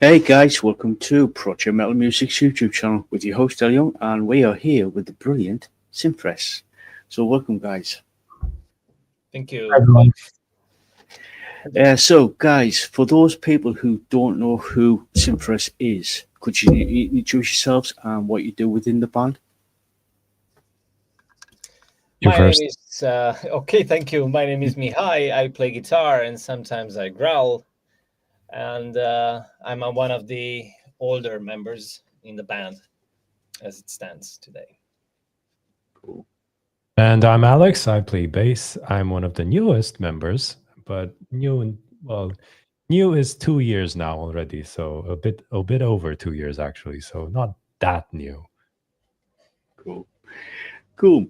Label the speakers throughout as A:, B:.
A: Hey guys, welcome to Project Metal Music's YouTube channel with your host El Young, and we are here with the brilliant Symphress. So welcome guys.
B: Thank
C: Hi,
B: you.
C: everyone.
A: So guys, for those people who don't know who Symphress is, could you introduce yourselves and what you do within the band?
C: You
B: My name
C: first.
B: is okay. Thank you. My name is Mihai. I play guitar and sometimes I growl, and I'm one of the older members in the band as it stands today.
A: Cool.
C: And I'm Alex. I play bass. I'm one of the newest members, but new is 2 years now already, so a bit over 2 years actually. So not that new.
A: Cool. Cool.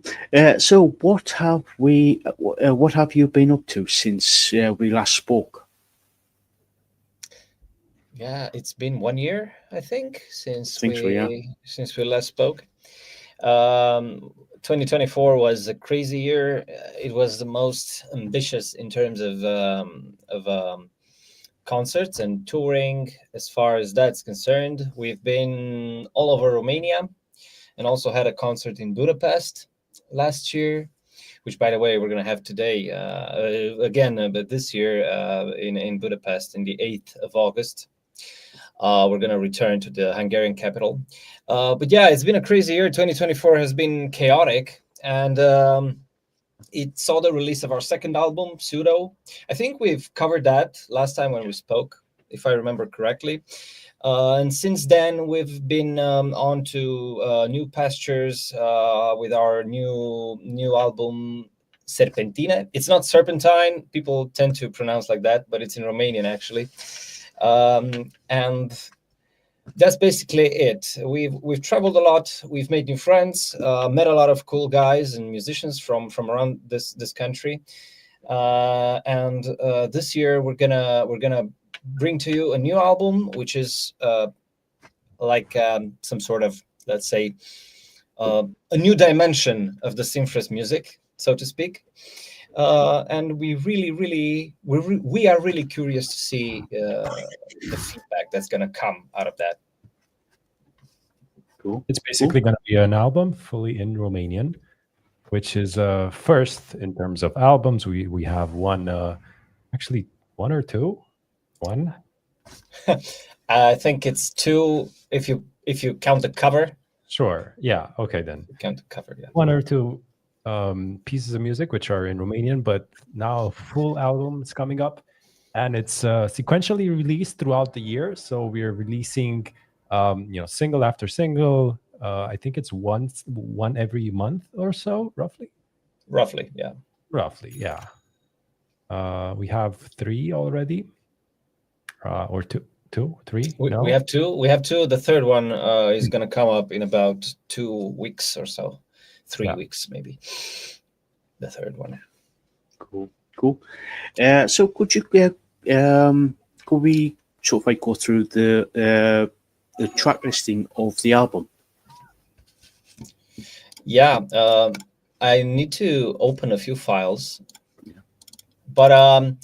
A: So what have you been up to since we last spoke?
B: Yeah, it's been 1 year, I think,
A: I think so. Yeah.
B: since we last spoke. 2024 was a crazy year. It was the most ambitious in terms of concerts and touring. As far as that's concerned, we've been all over Romania and also had a concert in Budapest last year, which, by the way, we're going to have today again, but this year in Budapest in the 8th of August. We're going to return to the Hungarian capital. But yeah, it's been a crazy year. 2024 has been chaotic. And it saw the release of our second album, Pseudo. I think we've covered that last time when we spoke, if I remember correctly. And since then, we've been on to new pastures with our new album, Serpentine. It's not Serpentine. People tend to pronounce like that, but it's in Romanian, actually. And that's basically it. We've traveled a lot. We've made new friends, met a lot of cool guys and musicians from around this country. And this year we're gonna bring to you a new album, which is like some sort of, let's say, a new dimension of the Symphress music, so to speak. And we are really curious to see the feedback that's going to come out of that.
A: Cool.
C: It's
A: Cool.
C: basically going to be an album fully in Romanian, which is first in terms of albums. We have one, actually one or two, one.
B: I think it's two if you count the cover.
C: Sure. Yeah. Okay then.
B: Count the cover, yeah.
C: One or two pieces of music which are in Romanian, but now a full album is coming up, and it's sequentially released throughout the year. So we're releasing, single after single. I think it's one every month or so, roughly.
B: Roughly, yeah.
C: Roughly, yeah. We have three already, or three. No,
B: We have two. We have two. The third one is going to come up in about 2 weeks or so, 3 weeks maybe. The third one.
A: Cool. Cool. So could we sort of like go through the track listing of the album?
B: Yeah, I need to open a few files,
A: Yeah.
B: but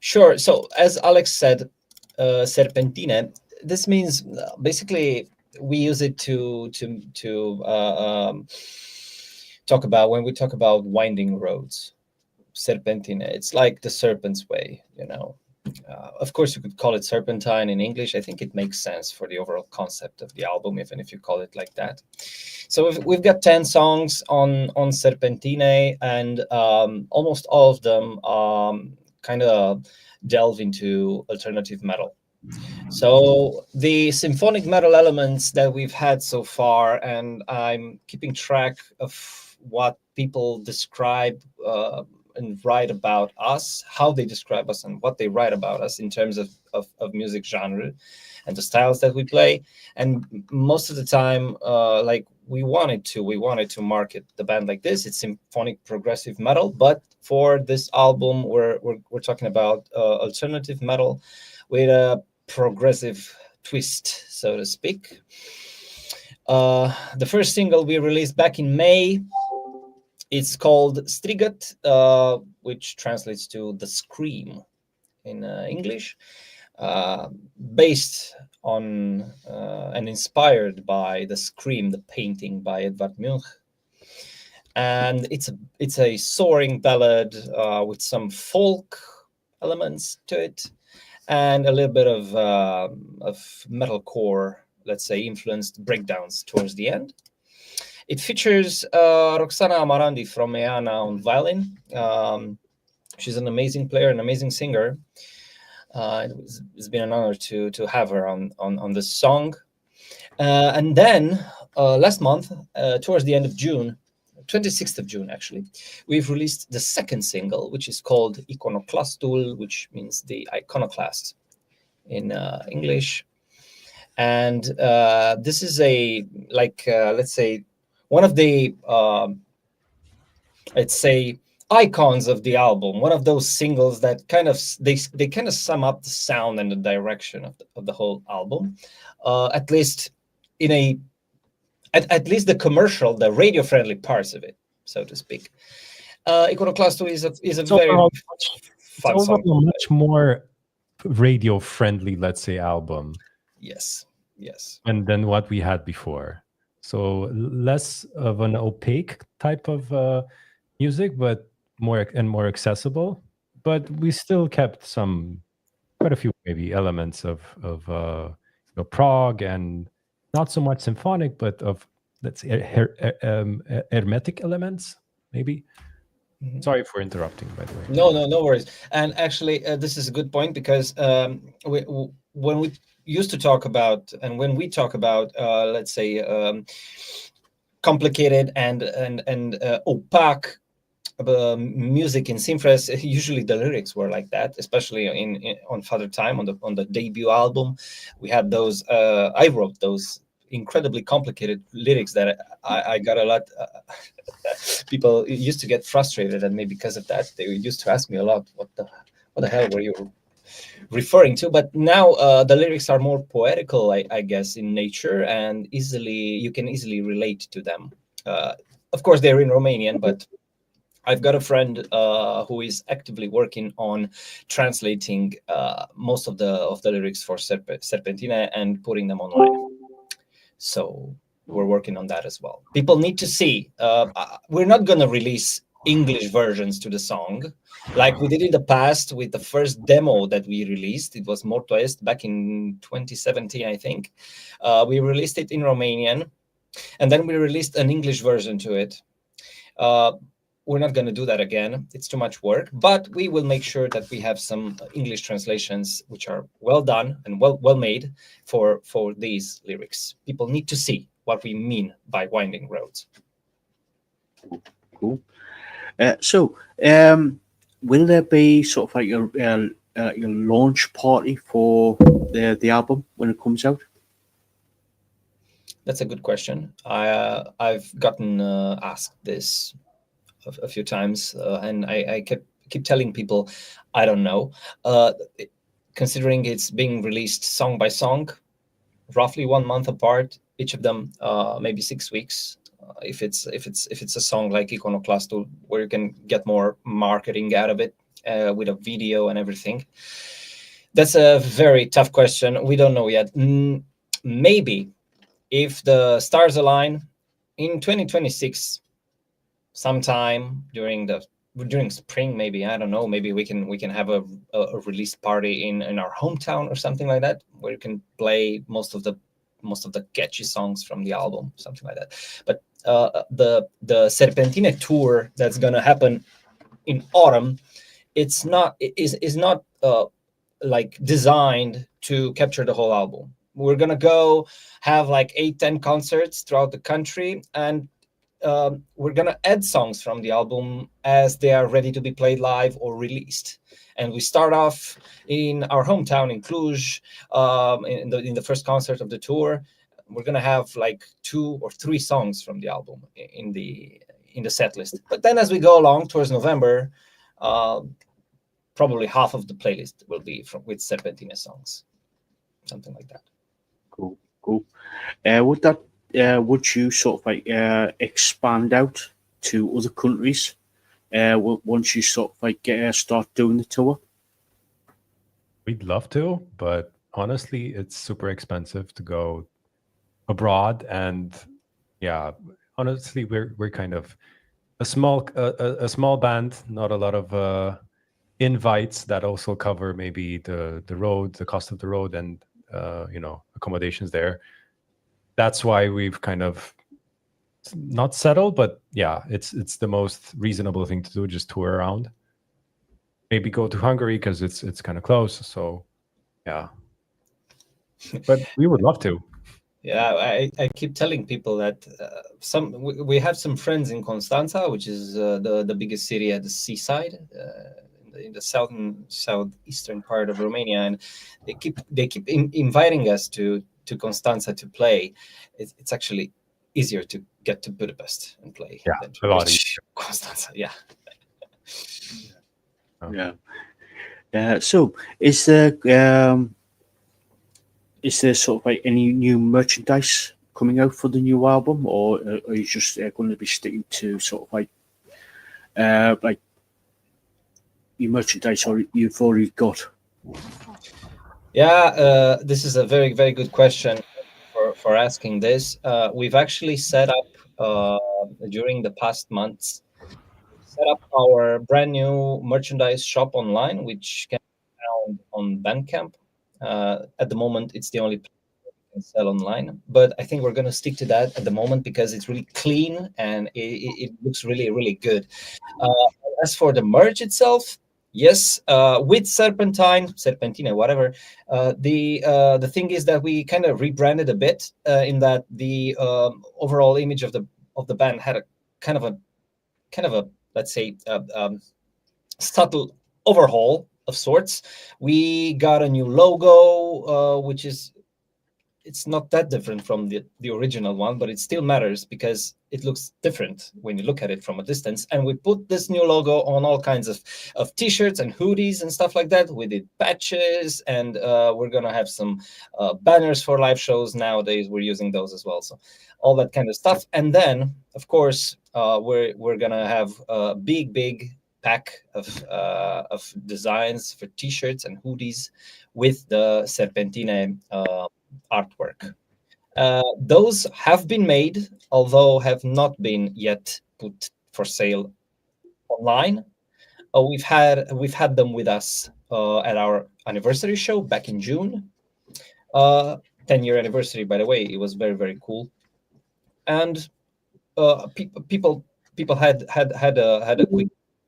B: sure. So as Alex said, Serpentine. This means basically we use it to talk about when we talk about winding roads. Serpentine. It's like the serpent's way, you know. Of course, you could call it serpentine in English. I think it makes sense for the overall concept of the album, even if you call it like that. So we've got 10 songs on Serpentine, and almost all of them kind of delve into alternative metal. So the symphonic metal elements that we've had so far, and I'm keeping track of what people describe and write about us, how they describe us, and what they write about us in terms of music genre and the styles that we play. And most of the time, like we wanted to market the band like this. It's symphonic progressive metal, but for this album, we're talking about alternative metal with a progressive twist, so to speak. The first single we released back in May, it's called Strigat, which translates to the scream in English, based on and inspired by the Scream, the painting by Edvard Munch. And it's a soaring ballad with some folk elements to it, and a little bit of metalcore, let's say, influenced breakdowns towards the end. It features Roxana Amarandi from Meana on violin. She's an amazing player, an amazing singer. It's been an honor to have her on this song. And then last month, towards the end of June, 26th of June, actually, we've released the second single, which is called Iconoclastul, which means the iconoclast in English. And this is let's say, one of the, let's say, icons of the album, one of those singles that kind of they kind of sum up the sound and the direction of the whole album, at least at least the commercial, the radio friendly parts of it, so to speak. Iconoclasto is a very fun song.
C: A much more radio friendly, let's say, album.
B: Yes.
C: And than what we had before. So less of an opaque type of music, but more accessible. But we still kept quite a few maybe elements of prog, and not so much symphonic, but of, let's say, hermetic elements, maybe. Mm-hmm. Sorry for interrupting, by the way.
B: No worries. And actually, this is a good point, because when we used to talk about, and when we talk about, let's say, complicated and opaque music in Symphress, usually the lyrics were like that, especially on Father Time, on the debut album. We had those. I wrote those incredibly complicated lyrics that I got a lot. People used to get frustrated at me because of that. They used to ask me a lot, what the hell were you referring to? But now the lyrics are more poetical, I guess, in nature, and you can easily relate to them. Of course, they're in Romanian, but I've got a friend who is actively working on translating most of the lyrics for Serpentina and putting them online. So we're working on that as well. People need to see. We're not going to release English versions to the song like we did in the past with the first demo that we released. It was Morto Est back in 2017, I think. We released it in Romanian, and then we released an English version to it. We're not going to do that again. It's too much work, but we will make sure that we have some English translations which are well done and well made for these lyrics. People need to see what we mean by winding roads.
A: Cool. So will there be sort of like your launch party for the album when it comes out?
B: That's a good question. I've gotten asked this a few times, and I keep telling people I don't know. Considering it's being released song by song, roughly 1 month apart, each of them, maybe 6 weeks. If it's a song like Iconoclastul, where you can get more marketing out of it with a video and everything. That's a very tough question. We don't know yet. Maybe if the stars align in 2026, sometime during spring, maybe, I don't know, maybe we can have a release party in our hometown or something like that, where you can play most of the catchy songs from the album, something like that. But the Serpentina tour that's gonna happen in autumn, is not like designed to capture the whole album. We're gonna go have like 8-10 concerts throughout the country, and we're gonna add songs from the album as they are ready to be played live or released. And we start off in our hometown in Cluj, in the first concert of the tour. We're gonna have like 2 or 3 songs from the album in the set list. But then as we go along towards November, probably half of the playlist will be with Serpentina songs, something like that.
A: Cool. Would you sort of like expand out to other countries once you sort of like start doing the tour?
C: We'd love to, but honestly, it's super expensive to go abroad, and yeah, honestly, we're kind of a small band, not a lot of invites that also cover maybe the road, the cost of the road, and accommodations there. That's why we've kind of not settled, but yeah, it's the most reasonable thing to do, just tour around. Maybe go to Hungary because it's kind of close. So yeah, but we would love to.
B: Yeah, I keep telling people that we have some friends in Constanța, which is the biggest city at the seaside, in the southeastern part of Romania, and they keep inviting us to Constanța to play. It's actually easier to get to Budapest and play than to
C: a lot
B: reach Constanța. Yeah.
A: So is there sort of like any new merchandise coming out for the new album, or are you just going to be sticking to sort of like your merchandise or you've already got?
B: Yeah, this is a very, very good question for asking this. We've actually set up during the past months, set up our brand new merchandise shop online, which can be found on Bandcamp. At the moment, it's the only place we can sell online, but I think we're going to stick to that at the moment because it's really clean and it looks really, really good. As for the merch itself, yes, with Serpentine, whatever. The thing is that we kind of rebranded a bit in that the overall image of the band had a kind of a let's say subtle overhaul of sorts. We got a new logo, which is it's not that different from the original one, but it still matters because it looks different when you look at it from a distance. And we put this new logo on all kinds of t-shirts and hoodies and stuff like that. We did patches, and we're going to have some banners for live shows. Nowadays, we're using those as well. So all that kind of stuff. And then, of course, we're going to have a big pack of designs for t-shirts and hoodies with the Serpentine artwork. Those have been made, although have not been yet put for sale online. We've had them with us at our anniversary show back in June. 10-year anniversary, by the way. It was very, very cool. And people had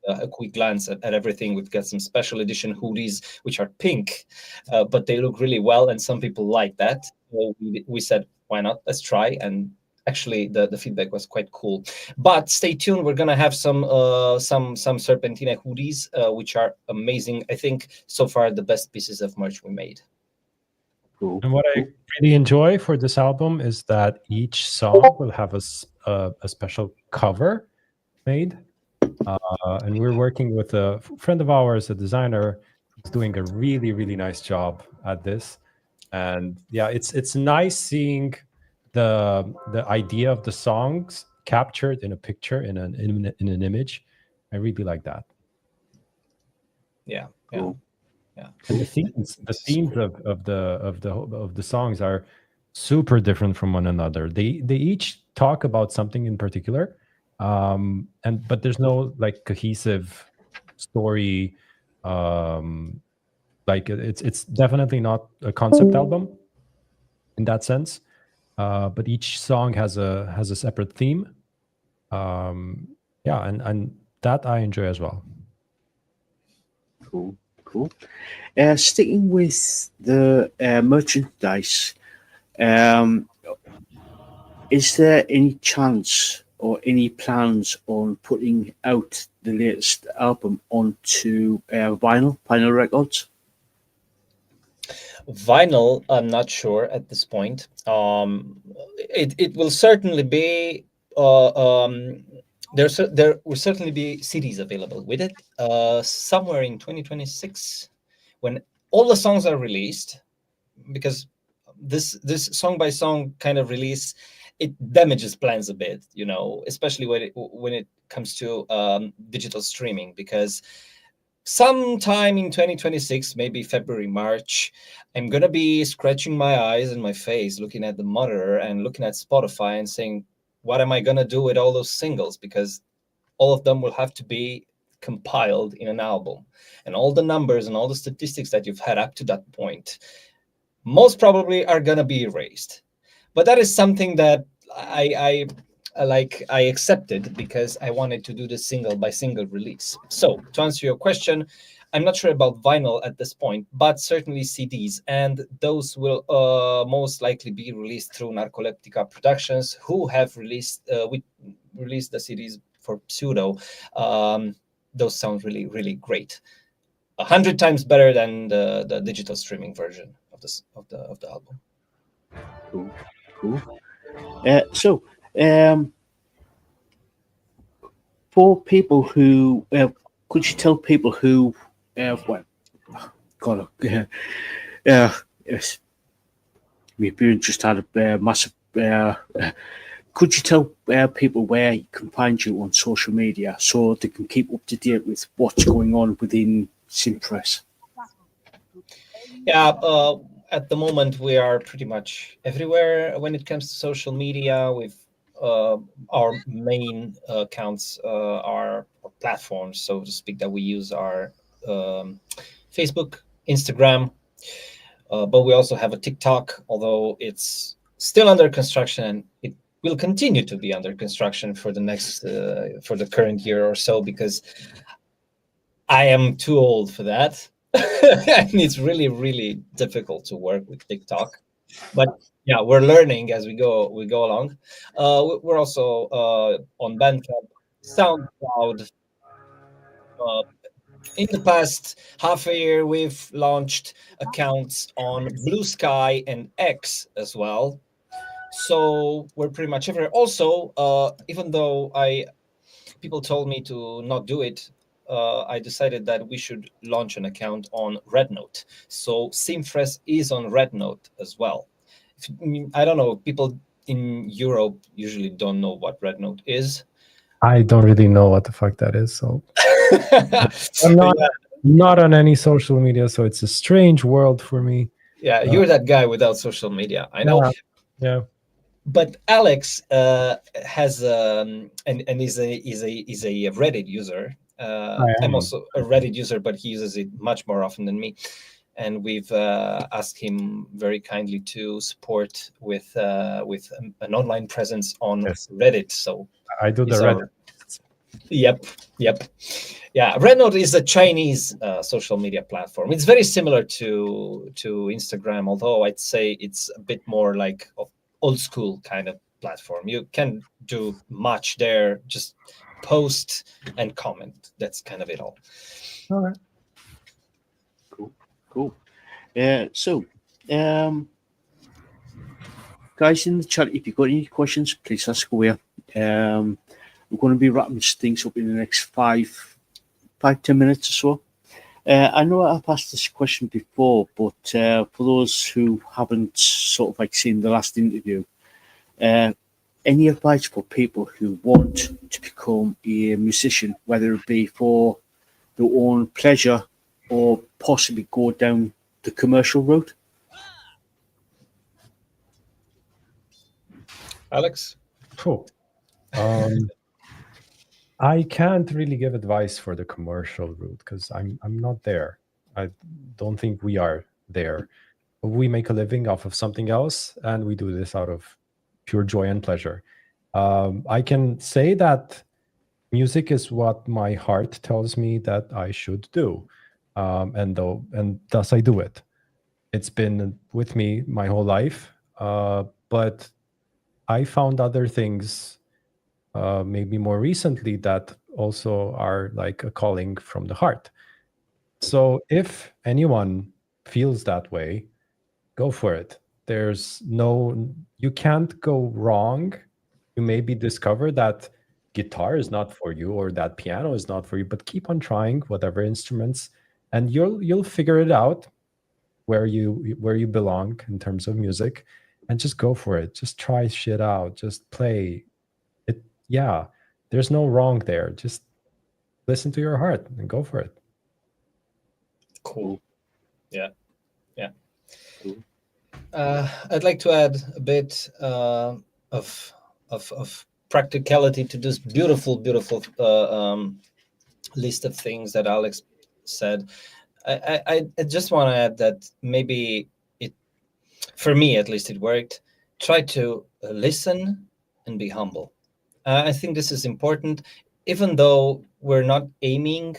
B: a quick glance at everything. We've got some special edition hoodies, which are pink, but they look really well, and some people like that. So we said, why not? Let's try. And actually, the feedback was quite cool. But stay tuned. We're gonna have some Serpentine hoodies, which are amazing. I think so far the best pieces of merch we made.
A: Cool.
C: And what I really enjoy for this album is that each song will have a special cover made. And we're working with a friend of ours, a designer, who's doing a really, really nice job at this. And yeah, it's nice seeing the idea of the songs captured in a picture, in an image. I really like that.
B: Yeah.
A: Cool.
B: Yeah.
C: And the themes of the songs are super different from one another. They each talk about something in particular. But there's no like cohesive story. Like it's definitely not a concept album in that sense. But each song has a separate theme. Yeah, and that I enjoy as well.
A: Cool. Sticking with the merchandise, is there any chance or any plans on putting out the latest album onto vinyl records?
B: Vinyl, I'm not sure at this point. It will certainly be there will certainly be CDs available with it somewhere in 2026 when all the songs are released, because this song by song kind of release, it damages plans a bit, especially when it comes to digital streaming, because sometime in 2026, maybe February, March, I'm going to be scratching my eyes and my face, looking at the monitor and looking at Spotify and saying, what am I going to do with all those singles? Because all of them will have to be compiled in an album. And all the numbers and all the statistics that you've had up to that point most probably are going to be erased. But that is something that I accepted because I wanted to do the single by single release. So to answer your question, I'm not sure about vinyl at this point, but certainly CDs, and those will most likely be released through Narcoleptica Productions, who have released the CDs for Pseudo. Those sound really, really great. 100 times better than the digital streaming version of the album.
A: Cool. So, for people who, could you tell people who, yes, we've just had a massive. Could you tell people where you can find you on social media so they can keep up to date with what's going on within Symphress?
B: Yeah, at the moment we are pretty much everywhere when it comes to social media. We've our main accounts are platforms, so to speak, that we use are Facebook, Instagram, but we also have a TikTok, although it's still under construction and it will continue to be under construction for the next for the current year or so, because I am too old for that. And it's really, really difficult to work with TikTok. But yeah, we're learning as we go along. We're also on Bandcamp, SoundCloud. In the past half a year, we've launched accounts on Blue Sky and X as well. So we're pretty much everywhere. Also, even though people told me to not do it, I decided that we should launch an account on Rednote. So Symphress is on Rednote as well. I don't know, people in Europe usually don't know what Rednote is.
C: I don't really know what the fuck that is, so I'm not on any social media, so it's a strange world for me.
B: Yeah, you're that guy without social media. I know.
C: Yeah.
B: But Alex has and is a Reddit user. I'm also a Reddit user, but he uses it much more often than me. And we've asked him very kindly to support with an online presence on Reddit. So
C: I do the Reddit.
B: Yep. Yeah, Rednote is a Chinese social media platform. It's very similar to Instagram, although I'd say it's a bit more like old school kind of platform. You can do much there, just post and comment. That's kind of it all.
C: All right.
A: Cool. So, guys in the chat, if you've got any questions, please ask away. We're going to be wrapping things up in the next 5-10 minutes or so. I know I've asked this question before, but for those who haven't sort of like seen the last interview, any advice for people who want to become a musician, whether it be for their own pleasure or possibly go down the commercial route?
B: Alex?
C: Cool. I can't really give advice for the commercial route because I'm not there. I don't think we are there. We make a living off of something else, and we do this out of pure joy and pleasure. I can say that music is what my heart tells me that I should do, and thus I do it. It's been with me my whole life, but I found other things maybe more recently that also are like a calling from the heart. So if anyone feels that way, go for it. You can't go wrong. You maybe discover that guitar is not for you or that piano is not for you, but keep on trying whatever instruments, and you'll figure it out where you belong in terms of music, and just go for it. Just try shit out. Just play it. Yeah, there's no wrong there. Just listen to your heart and go for it.
B: Cool. Yeah.
A: Cool.
B: I'd like to add a bit of practicality to this beautiful list of things that Alex said. I just want to add that maybe it, for me at least, it worked. Try to listen and be humble. I think this is important, even though we are not aiming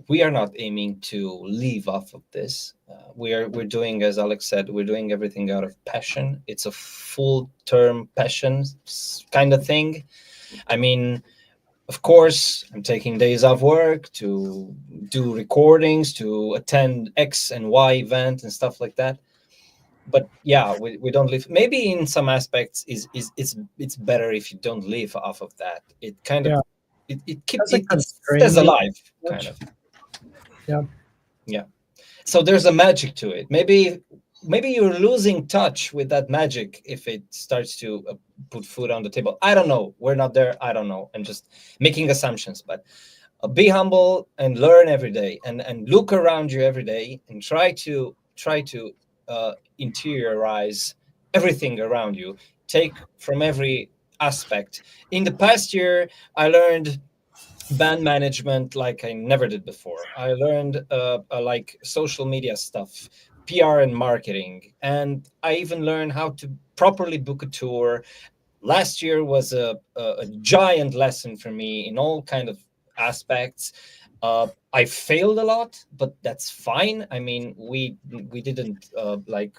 B: to leave off of this. We're doing, as Alex said, we're doing everything out of passion. It's a full-term passion kind of thing. I mean, of course, I'm taking days off work to do recordings, to attend X and Y event and stuff like that. But yeah, we don't live. Maybe in some aspects, it's better if you don't live off of that. It kind of it keeps
C: Doesn't
B: it stays
C: constrain you
B: alive, kind of.
C: Yeah.
B: So there's a magic to it. Maybe you're losing touch with that magic if it starts to put food on the table. I don't know. We're not there. I don't know. I'm just making assumptions. But be humble and learn every day, and look around you every day, and try to interiorize everything around you. Take from every aspect. In the past year, I learned band management like I never did before. I learned like social media stuff, PR and marketing, and I even learned how to properly book a tour. Last year was a giant lesson for me in all kind of aspects. I failed a lot, but that's fine. I mean, we didn't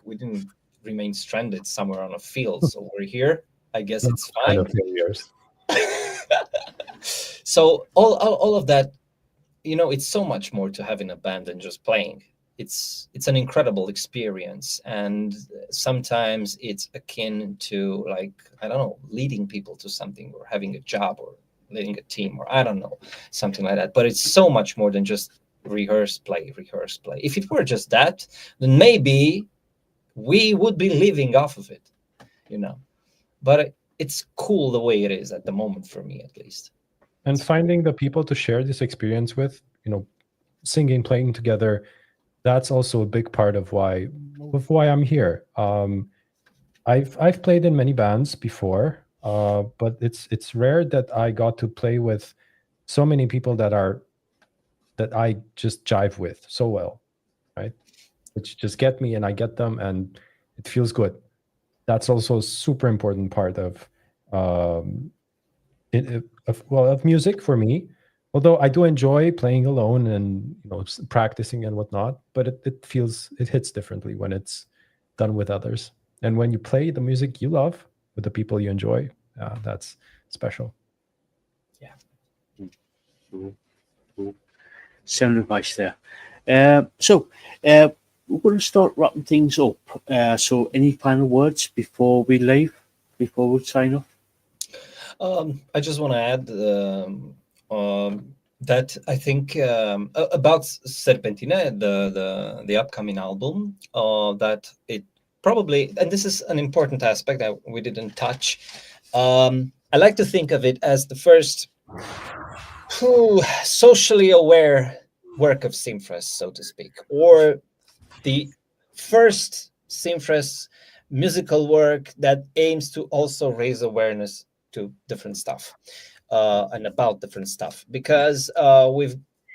B: we didn't remain stranded somewhere on a field, so we're here. I guess it's fine.
C: Kind of failures.
B: So all of that, it's so much more to having a band than just playing. It's an incredible experience, and sometimes it's akin to, like, I don't know, leading people to something, or having a job, or leading a team, or I don't know, something like that. But it's so much more than just rehearse, play. If it were just that, then maybe we would be living off of it, But it's cool the way it is at the moment, for me at least.
C: And finding the people to share this experience with, singing, playing together, that's also a big part of why I'm here. I've played in many bands before, but it's rare that I got to play with so many people that I just jive with so well, right? Which just get me and I get them, and it feels good. That's also a super important part of music for me. Although I do enjoy playing alone and practicing and whatnot, but it hits differently when it's done with others. And when you play the music you love with the people you enjoy, that's special.
B: Yeah.
A: Cool. Sound advice there. So we're going to start wrapping things up. So any final words before we leave, before we sign off?
B: I just want to add that I think about Serpentina, the upcoming album, that it probably, and this is an important aspect that we didn't touch. I like to think of it as the first socially aware work of Symphress, so to speak, or the first Symphress musical work that aims to also raise awareness to different stuff and about different stuff, because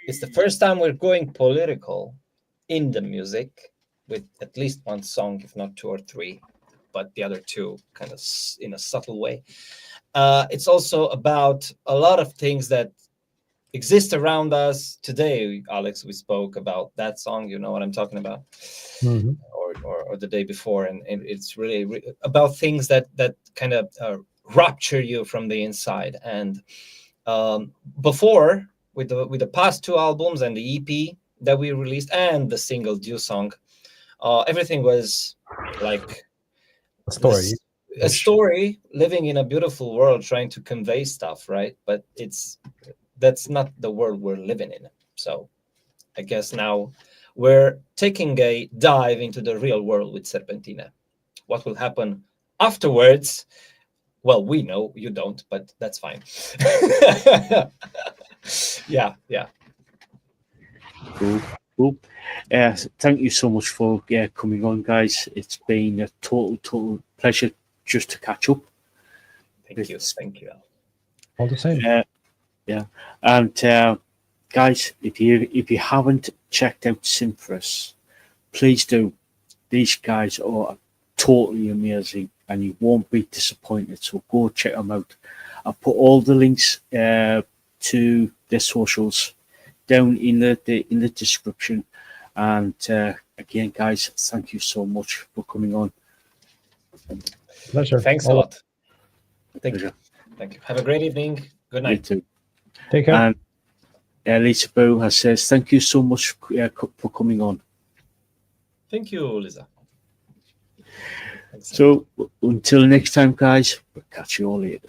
B: it's the first time we're going political in the music, with at least one song, if not two or three, but the other two kind of in a subtle way. It's also about a lot of things that exist around us today. Alex, we spoke about that song, you know what I'm talking about.
C: Mm-hmm.
B: Or the day before, and it's really about things that kind of rupture you from the inside. And before, with the past two albums and the EP that we released and the single Dew Song, everything was like a story living in a beautiful world, trying to convey stuff, right? But that's not the world we're living in. So I guess now we're taking a dive into the real world with Serpentina. What will happen afterwards? Well, we know, you don't, but that's fine. Yeah.
A: Cool. Cool. Thank you so much for coming on, guys. It's been a total pleasure just to catch up.
B: Thank you. Thank you.
C: All the same.
A: Yeah, and guys, if you haven't checked out Symphress, please do. These guys are totally amazing, and you won't be disappointed. So go check them out. I'll put all the links to their socials down in the description. And again, guys, thank you so much for coming on.
C: Pleasure.
B: Thanks a
C: All-
B: lot. Thank you. Thank you. Have a great evening. Good
A: You
B: night.
A: too.
C: Take care.
A: And Lisaboo has says thank you so much for coming on.
B: Thank you, Lisa. Thanks.
A: So until next time, guys, we'll catch you all later.